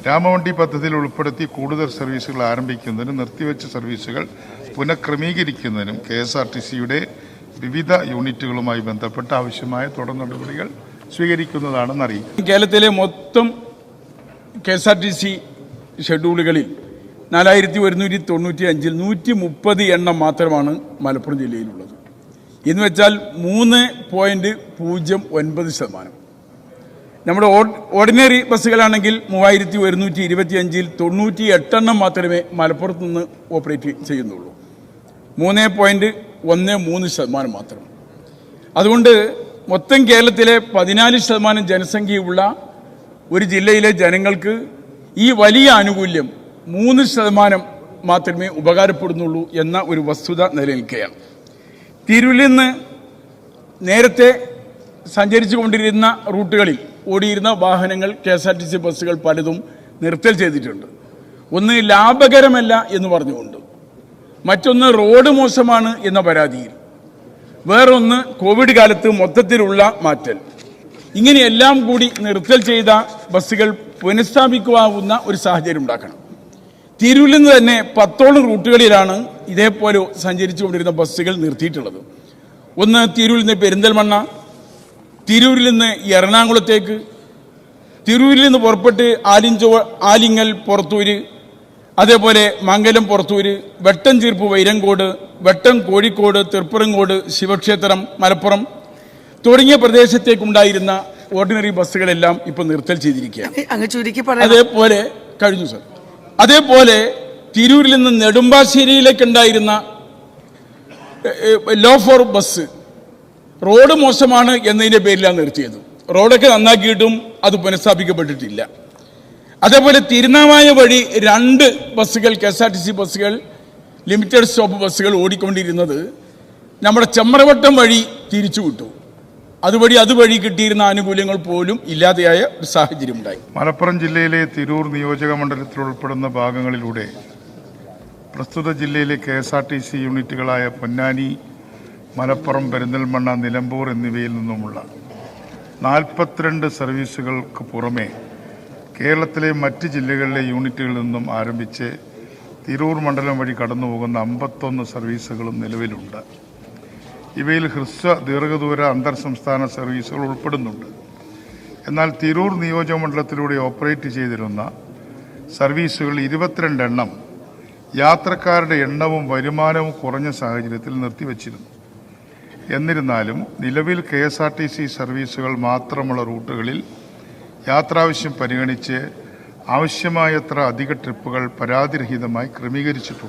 രാമവണ്ടി പദ്ധതിയിൽ ഉൾപ്പെടുത്തി കൂടുതൽ സർവീസുകൾ ആരംഭിക്കുന്നതിനും നിർത്തിവെച്ച സർവീസുകൾ പുനഃക്രമീകരിക്കുന്നതിനും KSRTCയുടെ വിവിധ യൂണിറ്റുകളുമായി ബന്ധപ്പെട്ട് ആവശ്യമായ തുടർ നടപടികൾ സ്വീകരിക്കുന്നതാണെന്ന് അറിയിക്കും. കേരളത്തിലെ മൊത്തം KSRTC ഷെഡ്യൂളുകളിൽ 4195-ൽ 130 എണ്ണം മാത്രമാണ് മലപ്പുറം ജില്ലയിലുള്ളത്. എന്ന് വെച്ചാൽ 3.09%. നമ്മുടെ ഓർഡിനറി ബസ്സുകളാണെങ്കിൽ 3125-ൽ 98 എണ്ണം മാത്രമേ മലപ്പുറത്ത് നിന്ന് ഓപ്പറേറ്റ് ചെയ്യുന്നുള്ളൂ. 3.13% മാത്രം. അതുകൊണ്ട് മൊത്തം കേരളത്തിലെ 14% ജനസംഖ്യയുള്ള ഒരു ജില്ലയിലെ ജനങ്ങൾക്ക് ഈ വലിയ ആനുകൂല്യം 3% മാത്രമേ ഉപകാരപ്പെടുന്നുള്ളൂ എന്ന ഒരു വസ്തുത നിലനിൽക്കുകയാണ്. തിരൂരിൽ നിന്ന് നേരത്തെ സഞ്ചരിച്ചു കൊണ്ടിരുന്ന റൂട്ടുകളിൽ ഓടിയിരുന്ന വാഹനങ്ങൾ KSRTC ബസ്സുകൾ പലതും നിർത്തൽ ചെയ്തിട്ടുണ്ട്. ഒന്ന് ലാഭകരമല്ല എന്ന് പറഞ്ഞുകൊണ്ട്, മറ്റൊന്ന് റോഡ് മോശമാണ് എന്ന പരാതിയിൽ, വേറൊന്ന് കോവിഡ് കാലത്ത് മൊത്തത്തിലുള്ള മാറ്റൽ. ഇങ്ങനെയെല്ലാം കൂടി നിർത്തൽ ചെയ്ത ബസ്സുകൾ പുനഃസ്ഥാപിക്കാവുന്ന ഒരു സാഹചര്യം ഉണ്ടാക്കണം. തിരൂരിൽ നിന്ന് തന്നെ 10ഓളം റൂട്ടുകളിലാണ് ഇതേപോലെ സഞ്ചരിച്ചു കൊണ്ടിരുന്ന ബസ്സുകൾ നിർത്തിയിട്ടുള്ളത്. ഒന്ന് തിരൂരിൽ നിന്ന് പെരിന്തൽമണ്ണ, തിരൂരിൽ നിന്ന് എറണാകുളത്തേക്ക്, തിരൂരിൽ നിന്ന് പുറപ്പെട്ട് ആലിങ്ങൽ പുറത്തൂര്, അതേപോലെ മംഗലം പുറത്തൂര്, വെട്ടംചീർപ്പ് വൈരങ്കോട്, വെട്ടം കോഴിക്കോട്, തൃപ്പറങ്കോട്, ശിവക്ഷേത്രം മലപ്പുറം തുടങ്ങിയ പ്രദേശത്തേക്കുണ്ടായിരുന്ന ഓർഡിനറി ബസ്സുകളെല്ലാം ഇപ്പോൾ നിർത്തൽ ചെയ്തിരിക്കുകയാണ്. അതേപോലെ കഴിഞ്ഞു സർ. അതേപോലെ തിരൂരിൽ നിന്ന് നെടുമ്പാശ്ശേരിയിലേക്കുണ്ടായിരുന്ന ലോഫോർ ബസ് റോഡ് മോശമാണ് എന്നതിൻ്റെ പേരിലാണ് നിർത്തിയത്. റോഡൊക്കെ നന്നാക്കിയിട്ടും അത് പുനഃസ്ഥാപിക്കപ്പെട്ടിട്ടില്ല. അതേപോലെ തിരുനാവായ വഴി 2 ബസ്സുകൾ KSRTC ബസ്സുകൾ ലിമിറ്റഡ് സ്റ്റോപ്പ് ബസ്സുകൾ ഓടിക്കൊണ്ടിരുന്നത് നമ്മുടെ ചെമ്പ്രവട്ടം വഴി തിരിച്ചുവിട്ടു. അതുവഴി കിട്ടിയിരുന്ന ആനുകൂല്യങ്ങൾ പോലും ഇല്ലാതെയായ ഒരു സാഹചര്യം ഉണ്ടായി. മലപ്പുറം ജില്ലയിലെ തിരൂർ നിയോജക മണ്ഡലത്തിൽ ഉൾപ്പെടുന്ന ഭാഗങ്ങളിലൂടെ പ്രസ്തുത ജില്ലയിലെ KSRTC യൂണിറ്റുകളായ പൊന്നാനി, മലപ്പുറം, പെരിന്തൽമണ്ണ, നിലമ്പൂർ എന്നിവയിൽ നിന്നുമുള്ള 42 സർവീസുകൾക്ക് പുറമെ കേരളത്തിലെ മറ്റ് ജില്ലകളിലെ യൂണിറ്റുകളിൽ നിന്നും ആരംഭിച്ച് തിരൂർ മണ്ഡലം വഴി കടന്നുപോകുന്ന 51 സർവീസുകളും നിലവിലുണ്ട്. ഇവയിൽ ഹ്രസ്വ ദീർഘദൂര അന്തർ സംസ്ഥാന സർവീസുകൾ ഉൾപ്പെടുന്നുണ്ട്. എന്നാൽ തിരൂർ നിയോജക മണ്ഡലത്തിലൂടെ ഓപ്പറേറ്റ് ചെയ്തിരുന്ന സർവീസുകൾ 22 എണ്ണം യാത്രക്കാരുടെ എണ്ണവും വരുമാനവും കുറഞ്ഞ സാഹചര്യത്തിൽ നിർത്തിവച്ചിരുന്നു. എന്നിരുന്നാലും നിലവിൽ KSRTC സർവീസുകൾ മാത്രമുള്ള റൂട്ടുകളിൽ യാത്രാവശ്യം പരിഗണിച്ച് ആവശ്യമായത്ര അധിക ട്രിപ്പുകൾ പരാതിരഹിതമായി ക്രമീകരിച്ചിട്ടുണ്ട്.